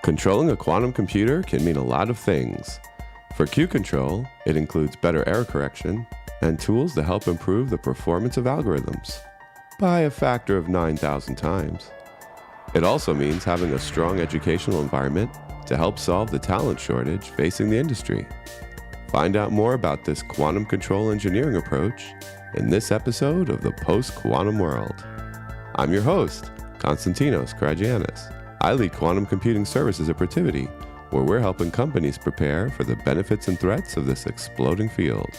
Controlling a quantum computer can mean a lot of things. For Q-Control, it includes better error correction and tools to help improve the performance of algorithms by a factor of 9,000 times. It also means having a strong educational environment to help solve the talent shortage facing the industry. Find out more about this quantum control engineering approach in this episode of the Post-Quantum World. I'm your host, Konstantinos Karagiannis. I lead quantum computing services at Protiviti, where we're helping companies prepare for the benefits and threats of this exploding field.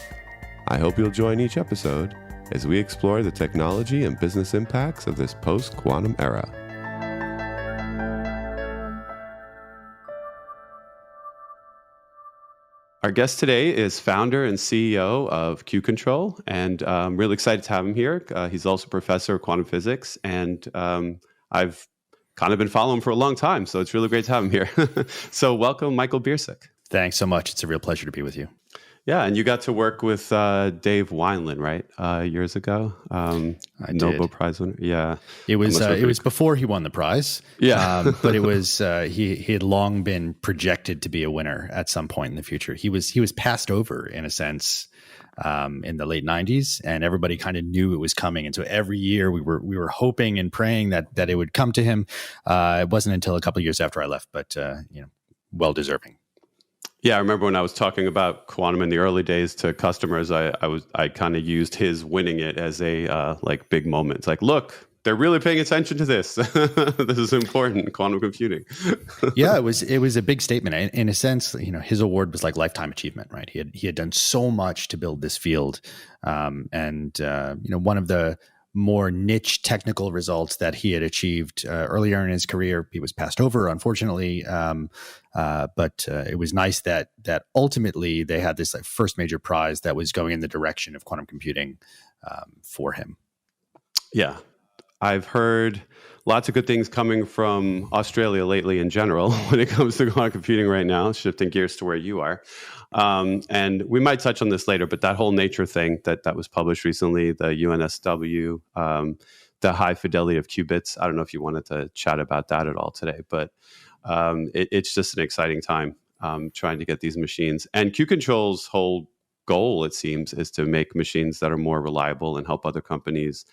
I hope you'll join each episode as we explore the technology and business impacts of this post-quantum era. Our guest today is founder and CEO of Q-Control, and I'm really excited to have him here. He's also a professor of quantum physics, and I've kind of been following him for a long time, so it's really great to have him here. So welcome, Michael Biercuk. Thanks so much. It's a real pleasure to be with you. Yeah, and you got to work with Dave Wineland, right? Years ago, Nobel Prize winner. Yeah, it was before he won the prize. Yeah, but it was he had long been projected to be a winner at some point in the future. He was passed over in a sense in the late 90s, and everybody kind of knew it was coming. And so every year we were hoping and praying that it would come to him. It wasn't until a couple of years after I left, but well deserving. Yeah, I remember when I was talking about quantum in the early days to customers, I kind of used his winning it as a big moment. It's like, look, they're really paying attention to this. This is important, quantum computing. Yeah, it was a big statement. In a sense, his award was like lifetime achievement, right? He had done so much to build this field, and one of the more niche technical results that he had achieved earlier in his career, he was passed over, unfortunately. But it was nice that ultimately they had this first major prize that was going in the direction of quantum computing for him. Yeah. I've heard lots of good things coming from Australia lately in general when it comes to quantum computing right now, shifting gears to where you are. And we might touch on this later, but that whole nature thing that was published recently, the UNSW, the high fidelity of qubits. I don't know if you wanted to chat about that at all today, but it's just an exciting time trying to get these machines. And Q-Control's whole goal, it seems, is to make machines that are more reliable and help other companies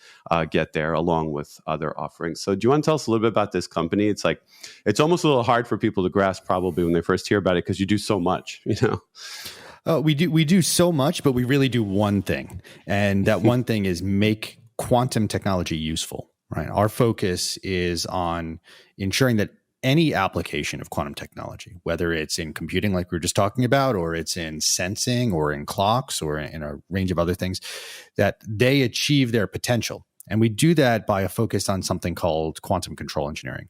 get there along with other offerings. So do you want to tell us a little bit about this company? It's almost a little hard for people to grasp probably when they first hear about it because you do so much, We do so much, but we really do one thing. And that one thing is make quantum technology useful, right? Our focus is on ensuring that any application of quantum technology, whether it's in computing like we were just talking about, or it's in sensing or in clocks or in a range of other things, that they achieve their potential. And we do that by a focus on something called quantum control engineering.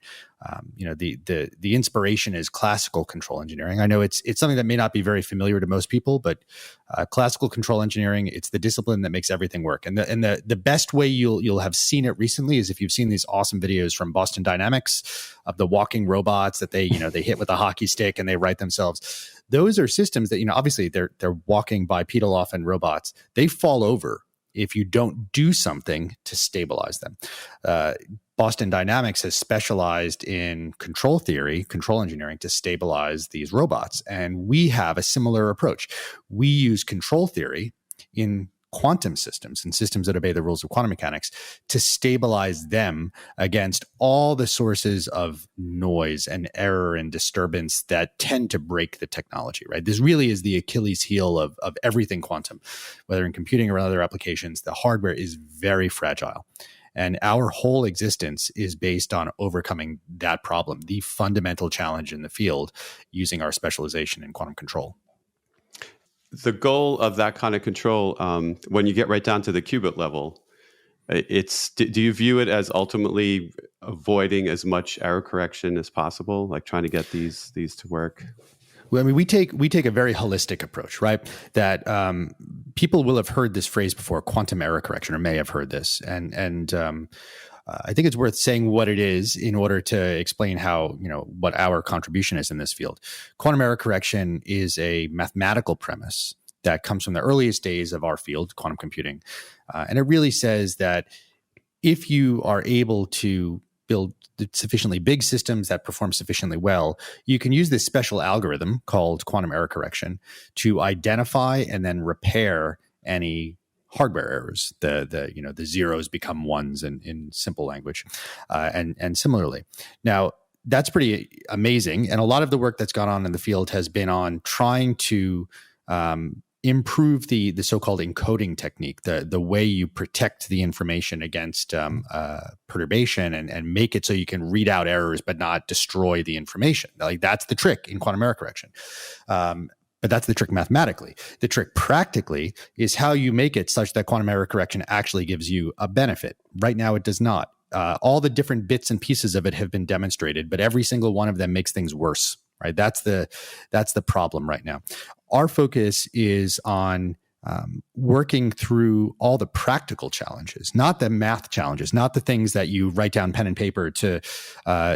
The inspiration is classical control engineering. I know it's something that may not be very familiar to most people, but classical control engineering, it's the discipline that makes everything work. And the best way you'll have seen it recently is if you've seen these awesome videos from Boston Dynamics of the walking robots that they hit with a hockey stick and they right themselves. Those are systems that obviously they're walking bipedal often robots. They fall over if you don't do something to stabilize them. Boston Dynamics has specialized in control theory, control engineering to stabilize these robots. And we have a similar approach. We use control theory in quantum systems and systems that obey the rules of quantum mechanics to stabilize them against all the sources of noise and error and disturbance that tend to break the technology, right? This really is the Achilles heel of everything quantum, whether in computing or other applications. The hardware is very fragile. And our whole existence is based on overcoming that problem, the fundamental challenge in the field, using our specialization in quantum control. The goal of that kind of control, when you get right down to the qubit level, do you view it as ultimately avoiding as much error correction as possible, like trying to get these to work? Well, I mean, we take a very holistic approach, right? That people will have heard this phrase before, quantum error correction, or may have heard this, and I think it's worth saying what it is in order to explain how, what our contribution is in this field. Quantum error correction is a mathematical premise that comes from the earliest days of our field, quantum computing. And it really says that if you are able to build sufficiently big systems that perform sufficiently well, you can use this special algorithm called quantum error correction to identify and then repair any hardware errors. The zeros become ones in simple language, and similarly. Now, that's pretty amazing, and a lot of the work that's gone on in the field has been on trying to improve the so-called encoding technique, the way you protect the information against perturbation, and make it so you can read out errors but not destroy the information. Like, that's the trick in quantum error correction. But that's the trick mathematically. The trick practically is how you make it such that quantum error correction actually gives you a benefit. Right now, it does not. All the different bits and pieces of it have been demonstrated, but every single one of them makes things worse. Right? That's the problem right now. Our focus is on working through all the practical challenges, not the math challenges, not the things that you write down pen and paper to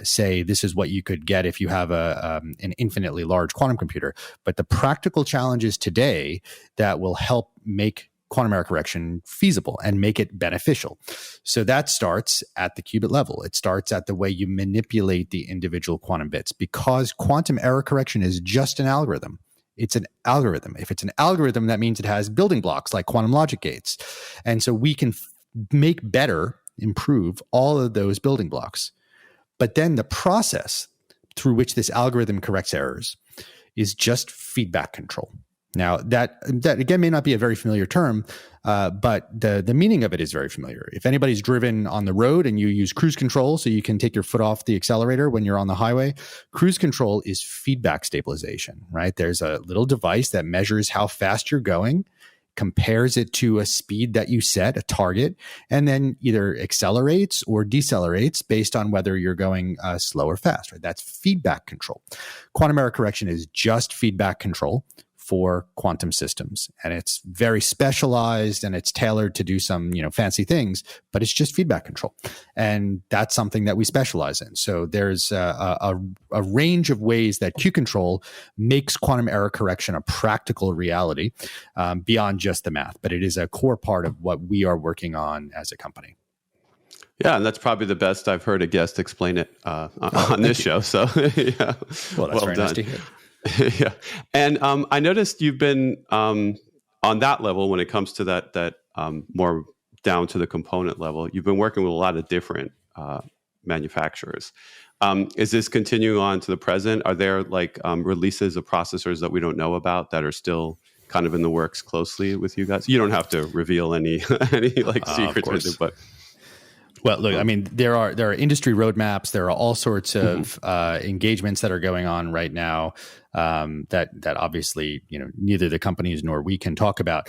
say this is what you could get if you have an infinitely large quantum computer, but the practical challenges today that will help make quantum error correction feasible and make it beneficial. So that starts at the qubit level. It starts at the way you manipulate the individual quantum bits, because quantum error correction is just an algorithm. It's an algorithm. If it's an algorithm, that means it has building blocks like quantum logic gates. And so we can improve all of those building blocks. But then the process through which this algorithm corrects errors is just feedback control. Now, that again may not be a very familiar term, but the meaning of it is very familiar. If anybody's driven on the road and you use cruise control so you can take your foot off the accelerator when you're on the highway, cruise control is feedback stabilization, right? There's a little device that measures how fast you're going, compares it to a speed that you set, a target, and then either accelerates or decelerates based on whether you're going slow or fast, right? That's feedback control. Quantum error correction is just feedback control for quantum systems, and it's very specialized and it's tailored to do some fancy things, but it's just feedback control, and that's something that we specialize in. So there's a range of ways that Q-Control makes quantum error correction a practical reality beyond just the math, but it is a core part of what we are working on as a company. Yeah, and that's probably the best I've heard a guest explain it on this show. So yeah, well, that's very nice to hear. Yeah, and I noticed you've been on that level when it comes to that more down to the component level. You've been working with a lot of different manufacturers. Is this continuing on to the present? Are there releases of processors that we don't know about that are still kind of in the works closely with you guys? You don't have to reveal any secrets, but. Well, look, I mean, there are industry roadmaps. There are all sorts of engagements that are going on right now that obviously neither the companies nor we can talk about.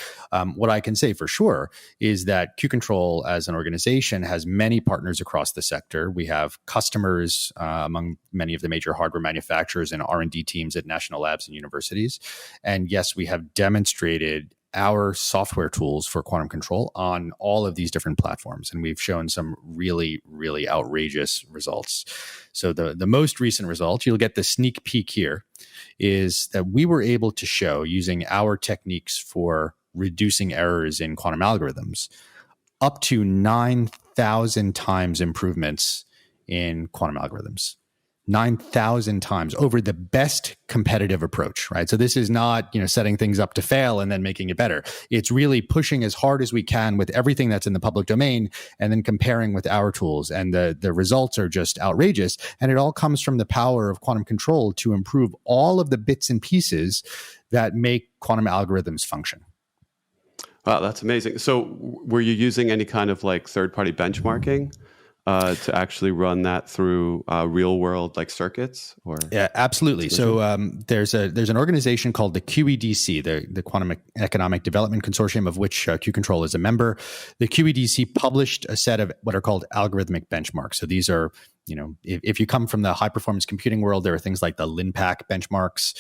What I can say for sure is that Q-Control as an organization has many partners across the sector. We have customers among many of the major hardware manufacturers and R&D teams at national labs and universities. And yes, we have demonstrated our software tools for quantum control on all of these different platforms. And we've shown some really, really outrageous results. So the most recent result, you'll get the sneak peek here, is that we were able to show, using our techniques for reducing errors in quantum algorithms, up to 9,000 times improvements in quantum algorithms. 9,000 times over the best competitive approach, right? So this is not, setting things up to fail and then making it better. It's really pushing as hard as we can with everything that's in the public domain and then comparing with our tools. And the results are just outrageous. And it all comes from the power of quantum control to improve all of the bits and pieces that make quantum algorithms function. Wow, that's amazing. So were you using any kind of third-party benchmarking to actually run that through real world circuits? Or yeah, absolutely. So there's an organization called the QEDC, the Quantum Economic Development Consortium, of which Q-Control is a member. The QEDC published a set of what are called algorithmic benchmarks. So these are, if you come from the high performance computing world, there are things like the LINPACK benchmarks.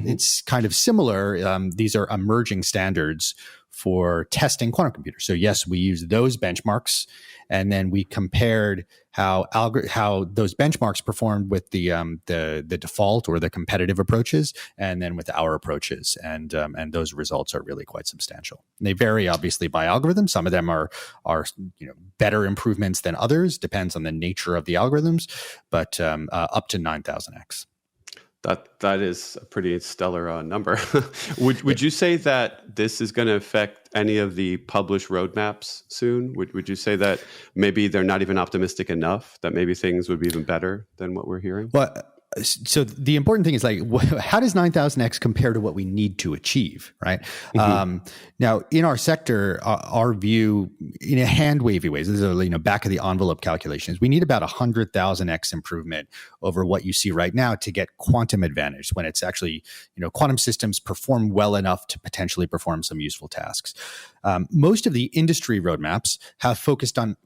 It's kind of similar. These are emerging standards for testing quantum computers. So yes, we use those benchmarks, and then we compared how those benchmarks performed with the default or the competitive approaches, and then with our approaches, and those results are really quite substantial. And they vary obviously by algorithm. Some of them are better improvements than others, depends on the nature of the algorithms, but up to 9,000x. That is a pretty stellar number. Would you say that this is going to affect any of the published roadmaps soon? Would you say that maybe they're not even optimistic enough, that maybe things would be even better than what we're hearing? Well, so the important thing is, like, how does 9,000x compare to what we need to achieve, right? Mm-hmm. Now, in our sector, our view, in a hand wavy ways, this is back of the envelope calculations, we need about 100,000x improvement over what you see right now to get quantum advantage, when it's actually, quantum systems perform well enough to potentially perform some useful tasks. Most of the industry roadmaps have focused on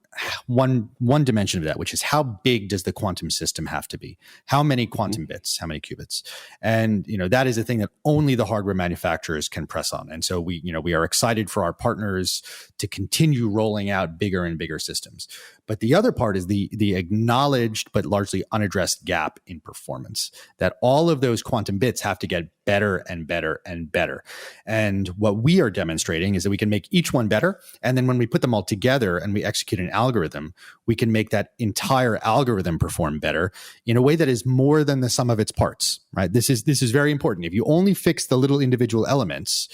one dimension of that, which is how big does the quantum system have to be? How many quantum bits? How many qubits? And that is a thing that only the hardware manufacturers can press on. And so we are excited for our partners to continue rolling out bigger and bigger systems. But the other part is the acknowledged but largely unaddressed gap in performance, that all of those quantum bits have to get better and better and better. And what we are demonstrating is that we can make each one better. And then when we put them all together and we execute an algorithm, we can make that entire algorithm perform better in a way that is more than the sum of its parts, right? This is very important. If you only fix the little individual elements,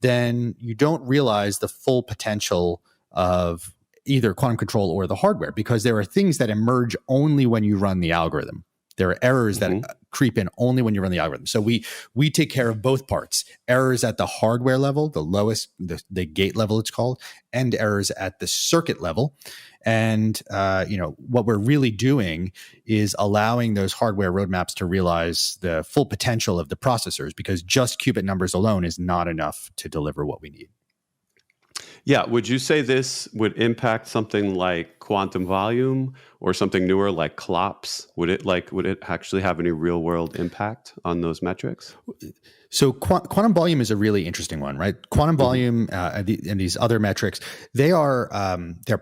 then you don't realize the full potential of either quantum control or the hardware, because there are things that emerge only when you run the algorithm. There are errors that creep in only when you run the algorithm. So we take care of both parts: errors at the hardware level, the lowest, the gate level it's called, and errors at the circuit level. And what we're really doing is allowing those hardware roadmaps to realize the full potential of the processors, because just qubit numbers alone is not enough to deliver what we need. Yeah. Would you say this would impact something like quantum volume or something newer like CLOPS? Would it actually have any real world impact on those metrics? So quantum volume is a really interesting one, right? Quantum volume and these other metrics, they're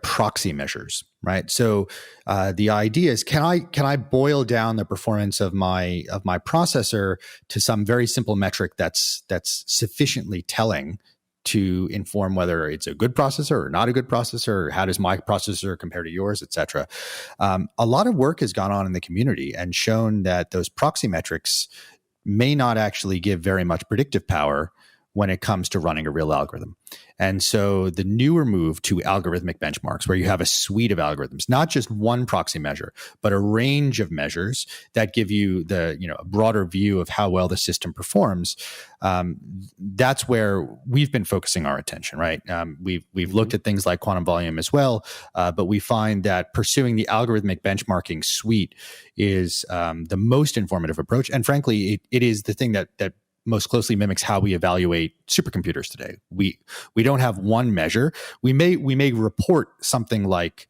proxy measures, right? So the idea is, can I boil down the performance of my processor to some very simple metric that's sufficiently telling to inform whether it's a good processor or not a good processor, or how does my processor compare to yours, et cetera. A lot of work has gone on in the community and shown that those proxy metrics may not actually give very much predictive power when it comes to running a real algorithm. And so the newer move to algorithmic benchmarks, where you have a suite of algorithms, not just one proxy measure, but a range of measures that give you a broader view of how well the system performs. That's where we've been focusing our attention, right? We've looked at things like quantum volume as well, but we find that pursuing the algorithmic benchmarking suite is the most informative approach. And frankly, it is the thing that most closely mimics how we evaluate supercomputers today. We don't have one measure. We may report something like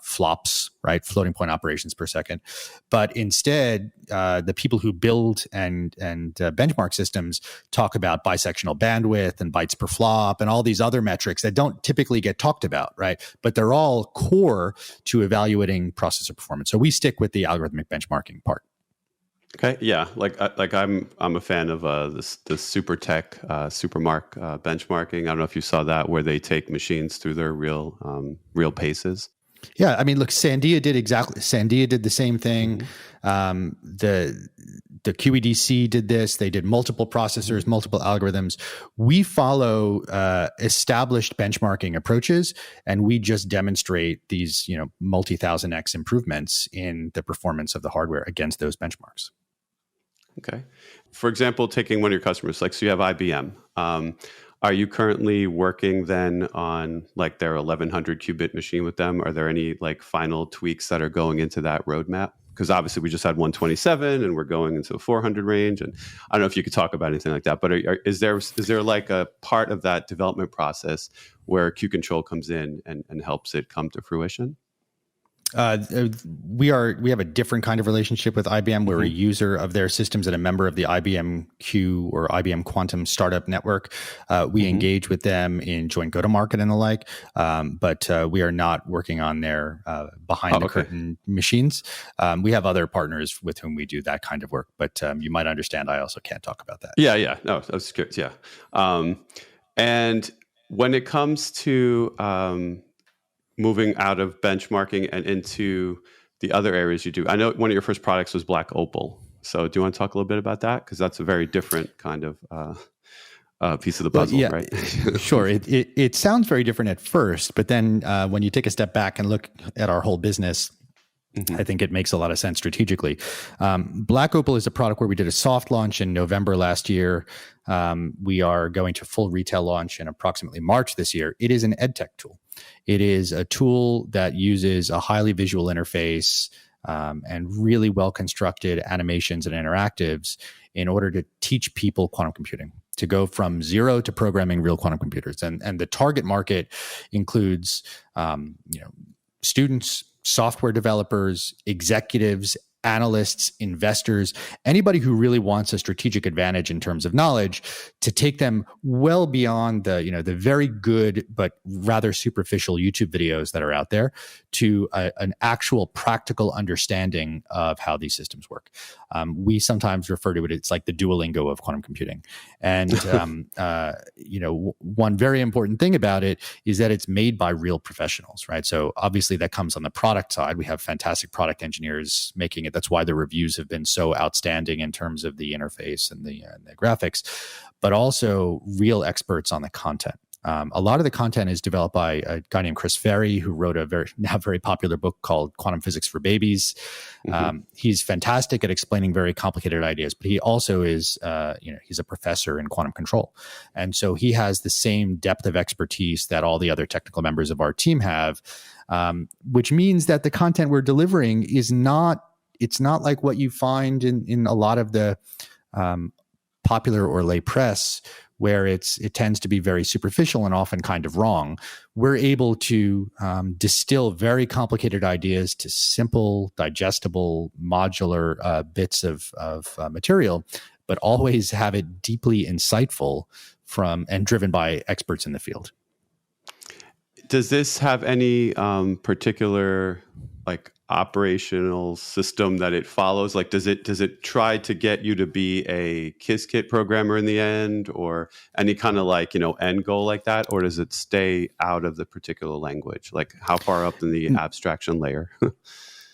flops, right, floating point operations per second, but instead, the people who build and benchmark systems talk about bisectional bandwidth and bytes per flop and all these other metrics that don't typically get talked about, right? But they're all core to evaluating processor performance. So we stick with the algorithmic benchmarking part. Okay, yeah, like I'm a fan of this super tech supermark benchmarking. I don't know if you saw that, where they take machines through their real paces. Yeah, I mean, look, Sandia did the same thing. The QEDC did this. They did multiple processors, multiple algorithms. We follow established benchmarking approaches, and we just demonstrate these multi-thousand-x improvements in the performance of the hardware against those benchmarks. Okay. For example, taking one of your customers, so you have IBM. Are you currently working then on like their 1100 qubit machine with them? Are there any like final tweaks that are going into that roadmap? Because obviously we just had 127 and we're going into the 400 range. And I don't know if you could talk about anything like that, but is there like a part of that development process where Q control comes in and helps it come to fruition? We have a different kind of relationship with IBM. We're a user of their systems and a member of the IBM Q or IBM Quantum Startup Network. We engage with them in joint go-to-market and the like, but we are not working on their behind-the-curtain machines. We have other partners with whom we do that kind of work, but you might understand I also can't talk about that. Yeah. No, I was curious. Yeah. And when it comes to moving out of benchmarking and into the other areas you do, I know one of your first products was Black Opal. So do you want to talk a little bit about that? Because that's a very different kind of piece of the puzzle, right? Sure. It sounds very different at first, but then when you take a step back and look at our whole business, I think it makes a lot of sense strategically. Black Opal is a product where we did a soft launch in November last year. We are going to full retail launch in approximately March this year. It is an edtech tool. It is a tool that uses a highly visual interface and really well-constructed animations and interactives in order to teach people quantum computing, to go from zero to programming real quantum computers. And the target market includes students, software developers, executives, analysts, investors, anybody who really wants a strategic advantage in terms of knowledge, to take them well beyond the very good but rather superficial YouTube videos that are out there to an actual practical understanding of how these systems work. We sometimes refer to it, it's like the Duolingo of quantum computing. And one very important thing about it is that it's made by real professionals, right? So obviously that comes on the product side. We have fantastic product engineers making it. That's why the reviews have been so outstanding in terms of the interface and the graphics, but also real experts on the content. A lot of the content is developed by a guy named Chris Ferry, who wrote a very popular book called Quantum Physics for Babies. He's fantastic at explaining very complicated ideas, but he also is, he's a professor in quantum control. And so he has the same depth of expertise that all the other technical members of our team have, which means that the content we're delivering it's not like what you find in a lot of the popular or lay press, where it tends to be very superficial and often kind of wrong. We're able to distill very complicated ideas to simple, digestible, modular bits of material, but always have it deeply insightful and driven by experts in the field. Does this have any particular operational system that it follows? Does it try to get you to be a Qiskit programmer in the end, or any kind of end goal like that, or does it stay out of the particular language? How far up in the abstraction layer?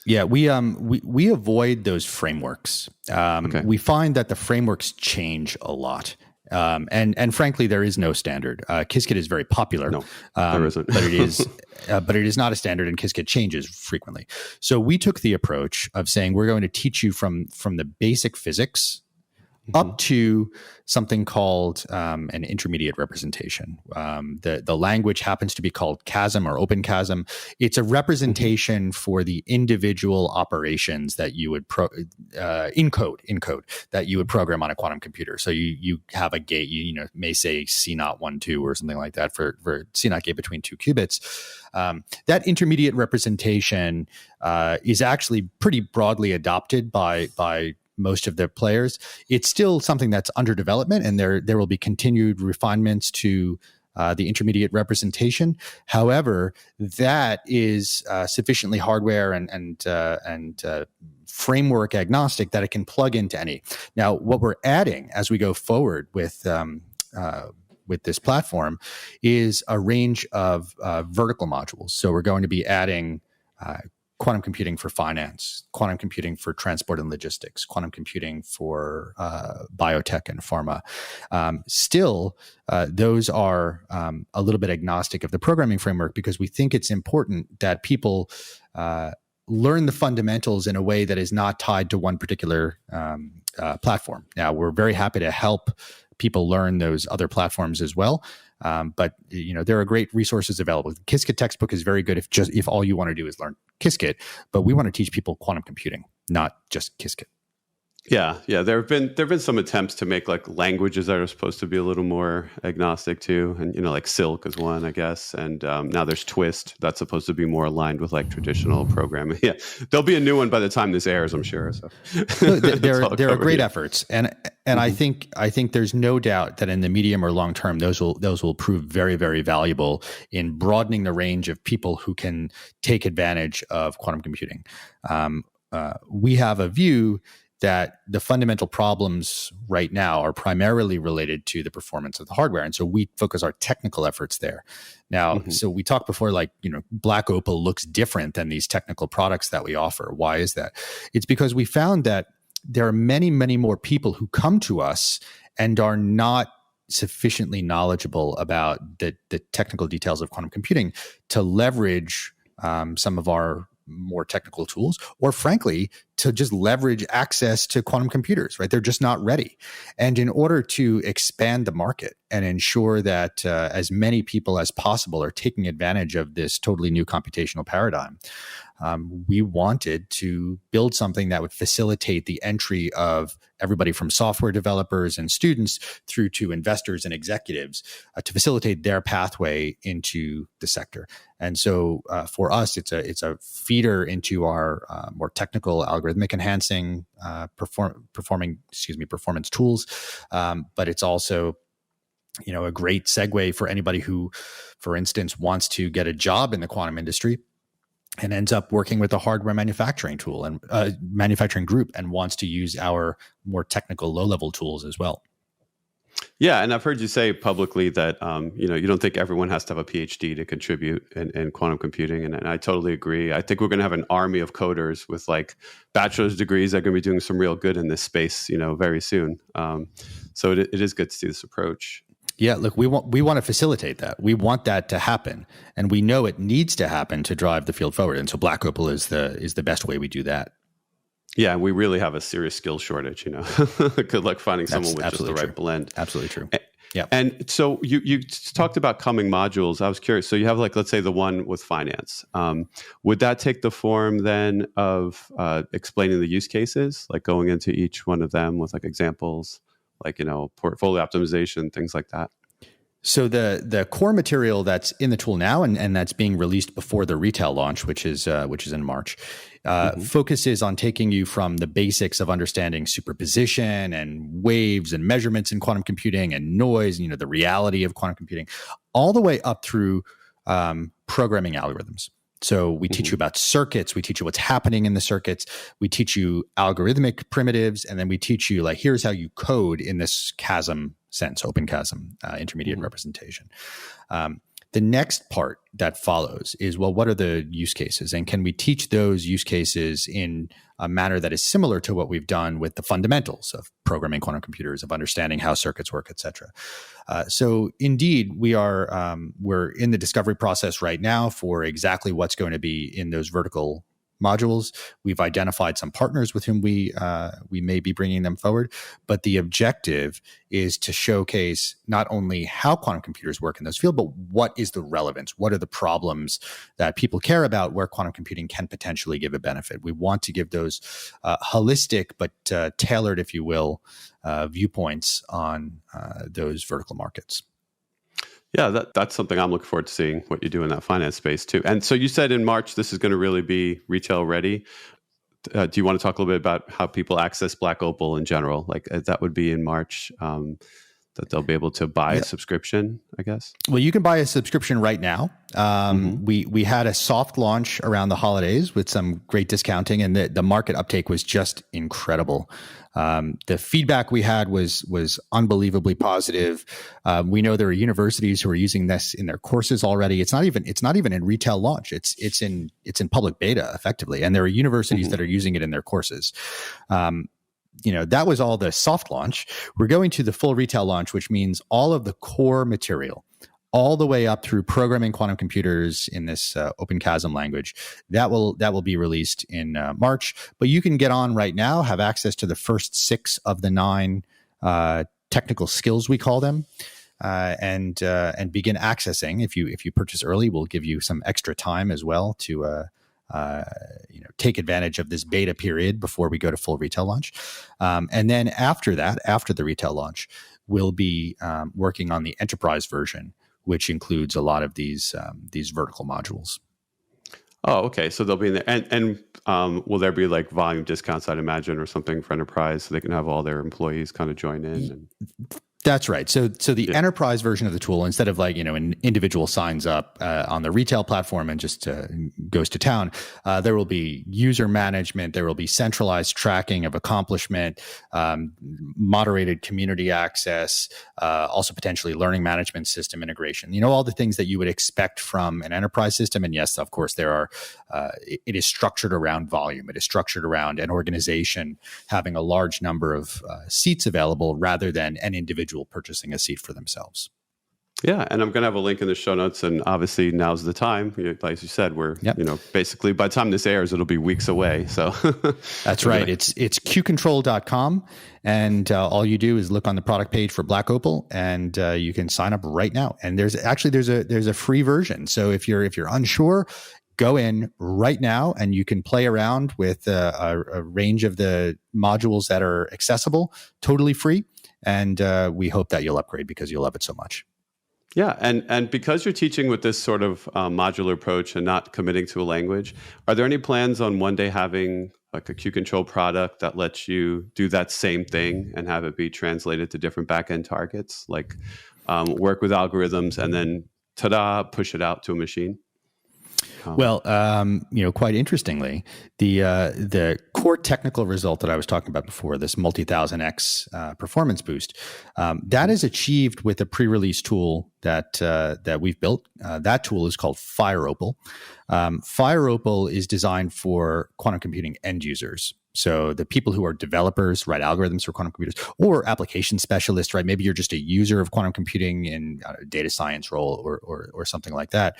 Yeah, we avoid those frameworks. Okay. We find that the frameworks change a lot. And frankly, there is no standard. Qiskit is very popular. No, there isn't. but it is not a standard, and Qiskit changes frequently. So we took the approach of saying we're going to teach you from the basic physics up to something called an intermediate representation. The language happens to be called QASM or OpenQASM. It's a representation for the individual operations that you would encode that you would program on a quantum computer. So you have a gate, you may say C0 1 2 or something like that for C0 gate between two qubits. That intermediate representation is actually pretty broadly adopted by most of their players. It's still something that's under development, and there will be continued refinements to the intermediate representation. However, that is sufficiently hardware and framework agnostic that it can plug into any. Now, what we're adding as we go forward with this platform is a range of vertical modules. So we're going to be adding quantum computing for finance, quantum computing for transport and logistics, quantum computing for biotech and pharma. Still, those are a little bit agnostic of the programming framework, because we think it's important that people learn the fundamentals in a way that is not tied to one particular platform. Now, we're very happy to help people learn those other platforms as well. But there are great resources available. The Qiskit textbook is very good if all you want to do is learn Qiskit, but we want to teach people quantum computing, not just Qiskit. Yeah. There have been some attempts to make like languages that are supposed to be a little more agnostic too, and like Silk is one, I guess, and now there's Twist that's supposed to be more aligned with like traditional programming. Yeah, there'll be a new one by the time this airs, I'm sure. So No, there are great here. efforts, and I think there's no doubt that in the medium or long term, those will prove very, very valuable in broadening the range of people who can take advantage of quantum computing. We have a view that the fundamental problems right now are primarily related to the performance of the hardware. And so we focus our technical efforts there. Now, so we talked before, like, Black Opal looks different than these technical products that we offer. Why is that? It's because we found that there are many, many more people who come to us and are not sufficiently knowledgeable about the technical details of quantum computing to leverage some of our more technical tools, or frankly, to just leverage access to quantum computers, right? They're just not ready. And in order to expand the market and ensure that as many people as possible are taking advantage of this totally new computational paradigm, we wanted to build something that would facilitate the entry of everybody from software developers and students through to investors and executives to facilitate their pathway into the sector. And so for us, it's a feeder into our more technical algorithmic enhancing performance tools. But it's also a great segue for anybody who, for instance, wants to get a job in the quantum industry and ends up working with a hardware manufacturing tool and manufacturing group and wants to use our more technical low-level tools as well. Yeah, and I've heard you say publicly that you don't think everyone has to have a PhD to contribute in quantum computing, and I totally agree. I think we're going to have an army of coders with like bachelor's degrees that are going to be doing some real good in this space, very soon. So it is good to see this approach. Yeah, look, we want to facilitate that. We want that to happen, and we know it needs to happen to drive the field forward. And so Black Opal is the best way we do that. Yeah, we really have a serious skill shortage. Good luck finding someone with just the right blend. Absolutely true. Yeah. And so you talked about coming modules. I was curious. So you have like, let's say the one with finance. Would that take the form then of explaining the use cases, like going into each one of them with like examples? Like, portfolio optimization, things like that. So the core material that's in the tool now and that's being released before the retail launch, which is in March, focuses on taking you from the basics of understanding superposition and waves and measurements in quantum computing and noise, the reality of quantum computing, all the way up through programming algorithms. So we teach you about circuits. We teach you what's happening in the circuits. We teach you algorithmic primitives. And then we teach you, like, here's how you code in this chasm sense, open chasm, intermediate representation. The next part that follows is, well, what are the use cases? And can we teach those use cases in a manner that is similar to what we've done with the fundamentals of programming quantum computers, of understanding how circuits work, et cetera? So indeed, we're in the discovery process right now for exactly what's going to be in those vertical modules. We've identified some partners with whom we may be bringing them forward, but the objective is to showcase not only how quantum computers work in those fields, but what is the relevance? What are the problems that people care about where quantum computing can potentially give a benefit? We want to give those holistic but tailored, if you will, viewpoints on those vertical markets. Yeah, that's something I'm looking forward to seeing, what you do in that finance space too. And so you said in March, this is going to really be retail ready. Do you want to talk a little bit about how people access Black Opal in general? Like that would be in March, that they'll be able to buy a subscription, I guess? Well, you can buy a subscription right now. We had a soft launch around the holidays with some great discounting, and the market uptake was just incredible. The feedback we had was unbelievably positive. We know there are universities who are using this in their courses already. It's not even in retail launch. It's in public beta effectively, and there are universities that are using it in their courses. That was all the soft launch. We're going to the full retail launch, which means all of the core material, all the way up through programming quantum computers in this open chasm language, that will be released in March. But you can get on right now, have access to the first 6 of the 9 technical skills, we call them, and begin accessing. If you purchase early, we'll give you some extra time as well to take advantage of this beta period before we go to full retail launch. And then after that, after the retail launch, we'll be working on the enterprise version, which includes a lot of these vertical modules. Oh, okay. So they'll be in there, and will there be like volume discounts, I'd imagine, or something for enterprise, so they can have all their employees kind of join in? And... That's right. So the enterprise version of the tool, instead of like, an individual signs up on the retail platform and just goes to town, there will be user management. There will be centralized tracking of accomplishment, moderated community access, also potentially learning management system integration. All the things that you would expect from an enterprise system. And yes, of course, it is structured around volume. It is structured around an organization having a large number of seats available rather than an individual purchasing a seat for themselves. Yeah, and I'm going to have a link in the show notes, and obviously now's the time. Like you said, we're basically by the time this airs, it'll be weeks away. So that's right. It's qcontrol.com, and all you do is look on the product page for Black Opal, and you can sign up right now. And there's a free version. So if you're unsure, go in right now, and you can play around with a range of the modules that are accessible, totally free. And we hope that you'll upgrade because you'll love it so much. Yeah, and because you're teaching with this sort of modular approach and not committing to a language, are there any plans on one day having like a Q-Control product that lets you do that same thing and have it be translated to different back-end targets, like work with algorithms and then, ta-da, push it out to a machine? Well, quite interestingly, the core technical result that I was talking about before, this multi-1000x performance boost, that is achieved with a pre-release tool that we've built. That tool is called FireOpal. FireOpal is designed for quantum computing end users. So the people who are developers, write algorithms for quantum computers, or application specialists, right? Maybe you're just a user of quantum computing in a data science role or something like that.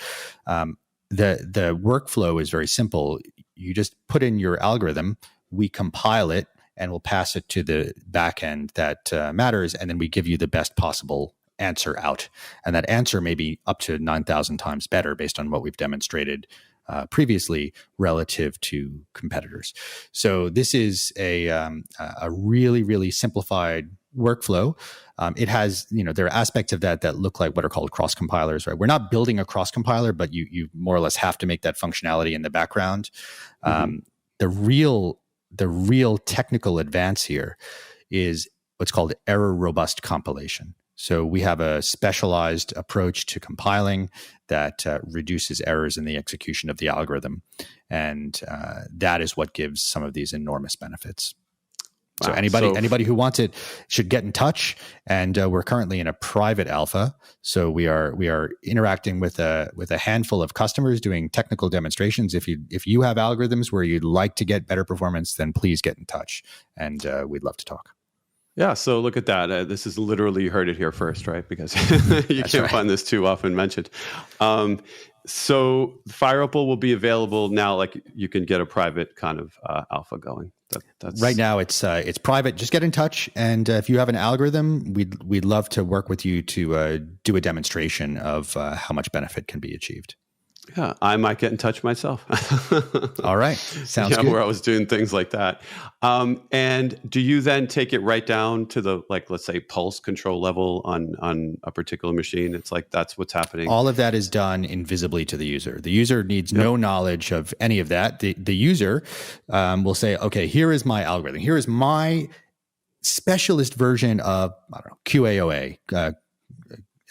The workflow is very simple. You just put in your algorithm, we compile it, and we'll pass it to the backend that matters, and then we give you the best possible answer out. And that answer may be up to 9,000 times better based on what we've demonstrated previously relative to competitors. So this is a really, really simplified workflow. It has, there are aspects of that look like what are called cross compilers, right? We're not building a cross compiler, but you more or less have to make that functionality in the background. Mm-hmm. The real technical advance here is what's called error robust compilation. So we have a specialized approach to compiling that reduces errors in the execution of the algorithm. And that is what gives some of these enormous benefits. So anybody who wants it should get in touch. And we're currently in a private alpha. So we are interacting with a handful of customers doing technical demonstrations. If you have algorithms where you'd like to get better performance, then please get in touch. And we'd love to talk. Yeah, so look at that. This is literally, you heard it here first, right? Because you can't find this too often mentioned. So FireOpal will be available now, like you can get a private kind of alpha going. That's... Right now it's private. Just get in touch. And if you have an algorithm, we'd love to work with you to do a demonstration of how much benefit can be achieved. Yeah, I might get in touch myself. All right. Sounds good. Where I was doing things like that. And do you then take it right down to the, like, let's say pulse control level on a particular machine? It's like, that's what's happening. All of that is done invisibly to the user. The user needs no knowledge of any of that. The user will say, okay, here is my algorithm. Here is my specialist version of, QAOA,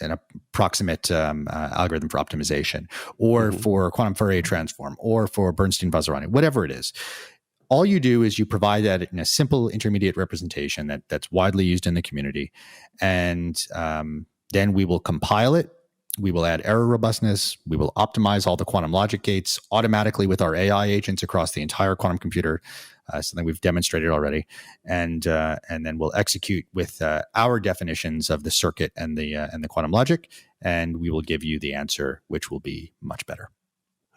an approximate algorithm for optimization, or for quantum Fourier transform, or for Bernstein-Vazirani, whatever it is. All you do is you provide that in a simple intermediate representation that's widely used in the community. And then we will compile it. We will add error robustness. We will optimize all the quantum logic gates automatically with our AI agents across the entire quantum computer, something we've demonstrated already. And then we'll execute with our definitions of the circuit and the quantum logic, and we will give you the answer, which will be much better.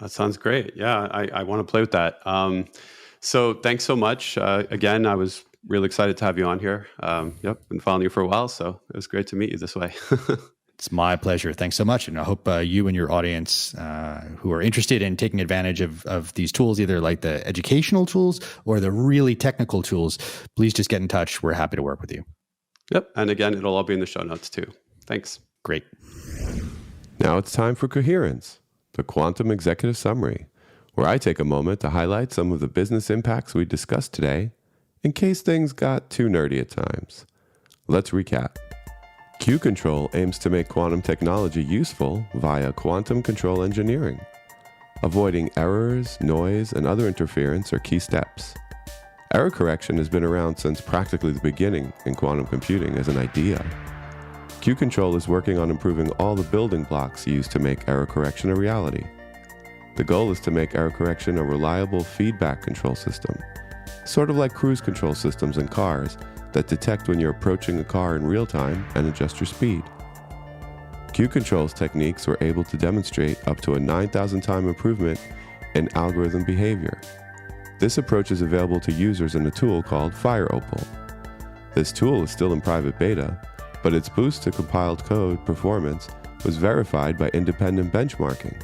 That sounds great. Yeah, I want to play with that. So thanks so much. Again, I was really excited to have you on here. Been following you for a while, so it was great to meet you this way. It's my pleasure. Thanks so much. And I hope you and your audience who are interested in taking advantage of these tools, either like the educational tools or the really technical tools, please just get in touch. We're happy to work with you. Yep. And again, it'll all be in the show notes too. Thanks. Great. Now it's time for Coherence, the Quantum Executive Summary, where I take a moment to highlight some of the business impacts we discussed today, in case things got too nerdy at times. Let's recap. Q-Control aims to make quantum technology useful via quantum control engineering. Avoiding errors, noise, and other interference are key steps. Error correction has been around since practically the beginning in quantum computing as an idea. Q-Control is working on improving all the building blocks used to make error correction a reality. The goal is to make error correction a reliable feedback control system, sort of like cruise control systems in cars that detect when you're approaching a car in real time and adjust your speed. Q-Control's techniques were able to demonstrate up to a 9,000-time improvement in algorithm behavior. This approach is available to users in a tool called Opal. This tool is still in private beta, but its boost to compiled code performance was verified by independent benchmarking.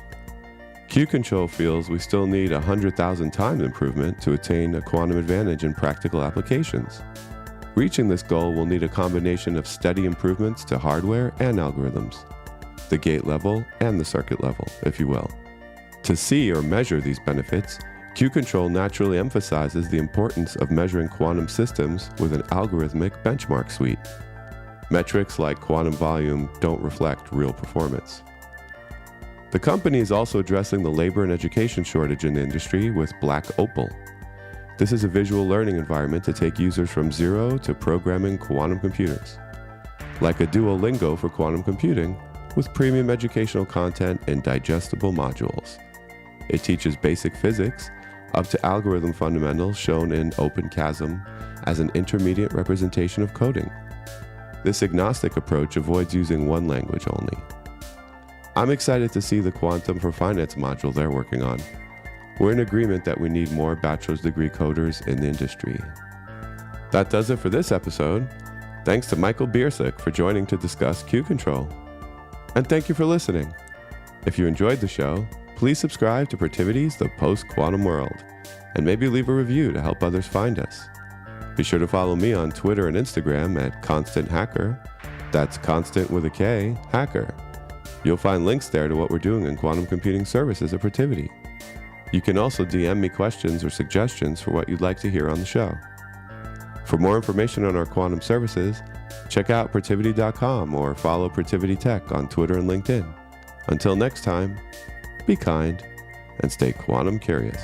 Q-Control feels we still need 100,000 times improvement to attain a quantum advantage in practical applications. Reaching this goal will need a combination of steady improvements to hardware and algorithms, the gate level and the circuit level, if you will. To see or measure these benefits, Q-Control naturally emphasizes the importance of measuring quantum systems with an algorithmic benchmark suite. Metrics like quantum volume don't reflect real performance. The company is also addressing the labor and education shortage in the industry with Opal. This is a visual learning environment to take users from zero to programming quantum computers. Like a Duolingo for quantum computing, with premium educational content and digestible modules. It teaches basic physics up to algorithm fundamentals shown in OpenChasm as an intermediate representation of coding. This agnostic approach avoids using one language only. I'm excited to see the Quantum for Finance module they're working on. We're in agreement that we need more bachelor's degree coders in the industry. That does it for this episode. Thanks to Michael Biercuk for joining to discuss Q-Control. And thank you for listening. If you enjoyed the show, please subscribe to Protivity's The Post-Quantum World, and maybe leave a review to help others find us. Be sure to follow me on Twitter and Instagram at ConstantHacker. That's Constant with a K, Hacker. You'll find links there to what we're doing in quantum computing services at Protivity. You can also DM me questions or suggestions for what you'd like to hear on the show. For more information on our quantum services, check out Protivity.com or follow Protivity Tech on Twitter and LinkedIn. Until next time, be kind and stay quantum curious.